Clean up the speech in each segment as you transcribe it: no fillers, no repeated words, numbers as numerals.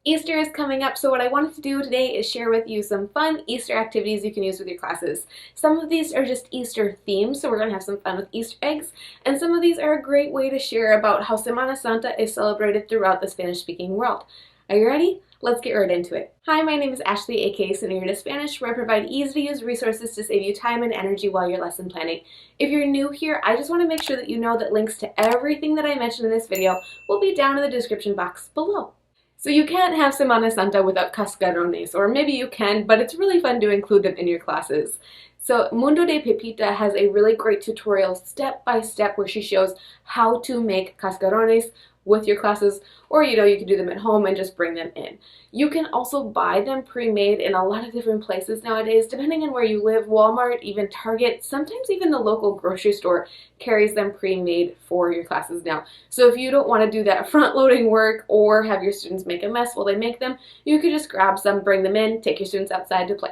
Easter is coming up, so what I wanted to do today is share with you some fun Easter activities you can use with your classes. Some of these are just Easter themed, so we're going to have some fun with Easter eggs, and some of these are a great way to share about how Semana Santa is celebrated throughout the Spanish-speaking world. Are you ready? Let's get right into it. Hi, my name is Ashley, aka Senorita Spanish, where I provide easy-to-use resources to save you time and energy while you're lesson planning. If you're new here, I just want to make sure that you know that links to everything that I mentioned in this video will be down in the description box below. So you can't have Semana Santa without cascarones, or maybe you can, but it's really fun to include them in your classes. So Mundo de Pepita has a really great tutorial step-by-step where she shows how to make cascarones with your classes, or you can do them at home and just bring them in. You can also buy them pre-made in a lot of different places nowadays, depending on where you live. Walmart, even Target, sometimes even the local grocery store carries them pre-made for your classes now. So if you don't want to do that front-loading work or have your students make a mess while they make them, you could just grab some, bring them in, take your students outside to play.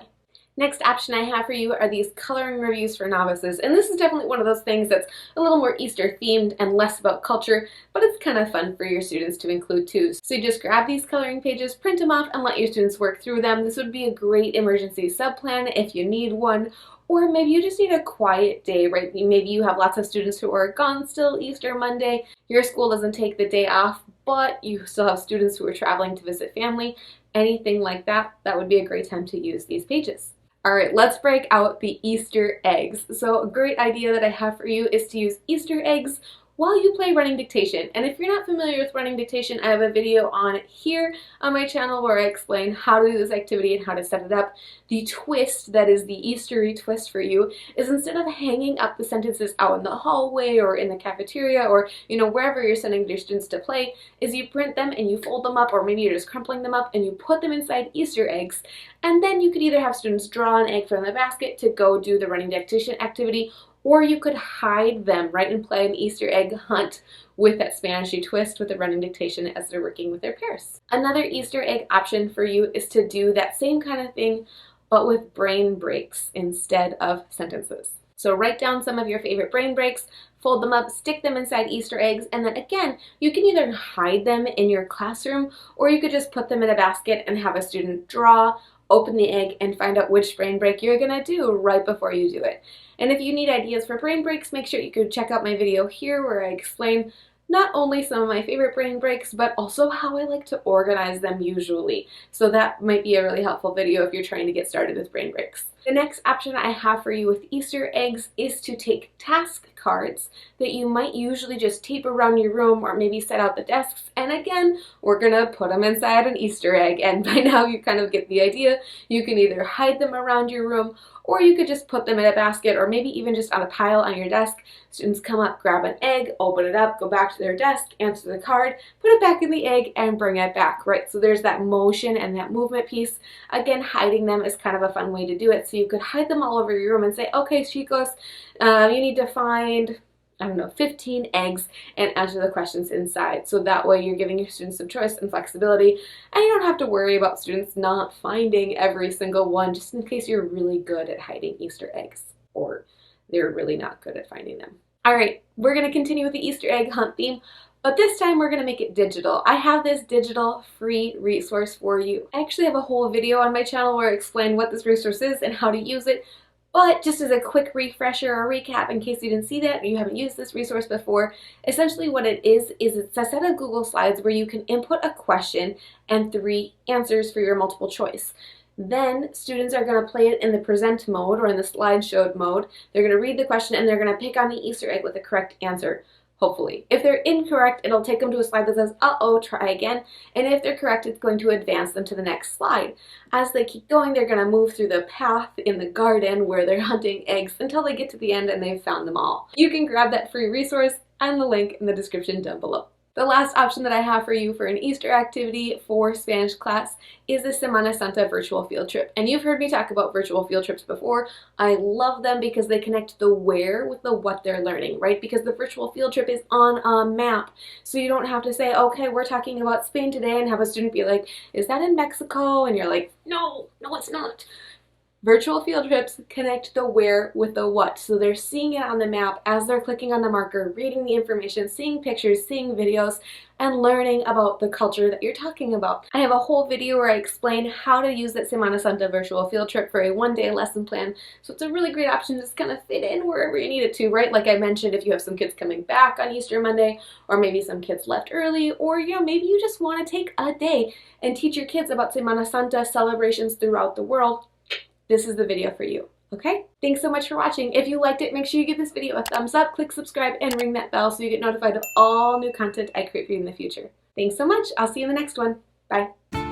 Next option I have for you are these coloring reviews for novices, and this is definitely one of those things that's a little more Easter themed and less about culture, but it's kind of fun for your students to include too. So you just grab these coloring pages, print them off, and let your students work through them. This would be a great emergency subplan if you need one, or maybe you just need a quiet day, right? Maybe you have lots of students who are gone still Easter Monday, your school doesn't take the day off, but you still have students who are traveling to visit family, anything like that, that would be a great time to use these pages. Alright, let's break out the Easter eggs. So a great idea that I have for you is to use Easter eggs while you play running dictation. And if you're not familiar with running dictation, I have a video on it here on my channel where I explain how to do this activity and how to set it up. The twist that is the Eastery twist for you is instead of hanging up the sentences out in the hallway or in the cafeteria or wherever you're sending your students to play, is you print them and you fold them up, or maybe you're just crumpling them up and you put them inside Easter eggs. And then you could either have students draw an egg from the basket to go do the running dictation activity, or you could hide them, right, and play an Easter egg hunt with that Spanishy twist with the running dictation as they're working with their pairs. Another Easter egg option for you is to do that same kind of thing, but with brain breaks instead of sentences. So write down some of your favorite brain breaks, fold them up, stick them inside Easter eggs, and then again, you can either hide them in your classroom, or you could just put them in a basket and have a student draw, open the egg, and find out which brain break you're gonna do right before you do it. And if you need ideas for brain breaks, make sure you can check out my video here where I explain not only some of my favorite brain breaks, but also how I like to organize them usually. So that might be a really helpful video if you're trying to get started with brain breaks. The next option I have for you with Easter eggs is to take task cards that you might usually just tape around your room or maybe set out the desks, and again, we're gonna put them inside an Easter egg, and by now you kind of get the idea. You can either hide them around your room, or you could just put them in a basket, or maybe even just on a pile on your desk. Students come up, grab an egg, open it up, go back to their desk, answer the card, put it back in the egg, and bring it back, right? So there's that motion and that movement piece. Again, hiding them is kind of a fun way to do it. So you could hide them all over your room and say, okay, chicos, you need to find, 15 eggs and answer the questions inside. So that way you're giving your students some choice and flexibility, and you don't have to worry about students not finding every single one, just in case you're really good at hiding Easter eggs or they're really not good at finding them. All right, we're going to continue with the Easter egg hunt theme, but this time we're going to make it digital. I have this digital free resource for you. I actually have a whole video on my channel where I explain what this resource is and how to use it. But just as a quick refresher or recap in case you didn't see that or you haven't used this resource before, essentially what it is it's a set of Google Slides where you can input a question and 3 answers for your multiple choice. Then students are going to play it in the present mode or in the slideshow mode. They're going to read the question and they're going to pick on the Easter egg with the correct answer. Hopefully. If they're incorrect, it'll take them to a slide that says, uh-oh, try again. And if they're correct, it's going to advance them to the next slide. As they keep going, they're going to move through the path in the garden where they're hunting eggs until they get to the end and they've found them all. You can grab that free resource and the link in the description down below. The last option that I have for you for an Easter activity for Spanish class is the Semana Santa virtual field trip. And you've heard me talk about virtual field trips before. I love them because they connect the where with the what they're learning, right? Because the virtual field trip is on a map. So you don't have to say, okay, we're talking about Spain today, and have a student be like, is that in Mexico? And you're like, no, it's not. Virtual field trips connect the where with the what. So they're seeing it on the map as they're clicking on the marker, reading the information, seeing pictures, seeing videos, and learning about the culture that you're talking about. I have a whole video where I explain how to use that Semana Santa virtual field trip for a one-day lesson plan. So it's a really great option to just kind of fit in wherever you need it to, right? Like I mentioned, if you have some kids coming back on Easter Monday, or maybe some kids left early, or maybe you just want to take a day and teach your kids about Semana Santa celebrations throughout the world, this is the video for you. Okay? Thanks so much for watching. If you liked it, make sure you give this video a thumbs up, click subscribe, and ring that bell so you get notified of all new content I create for you in the future. Thanks so much. I'll see you in the next one. Bye.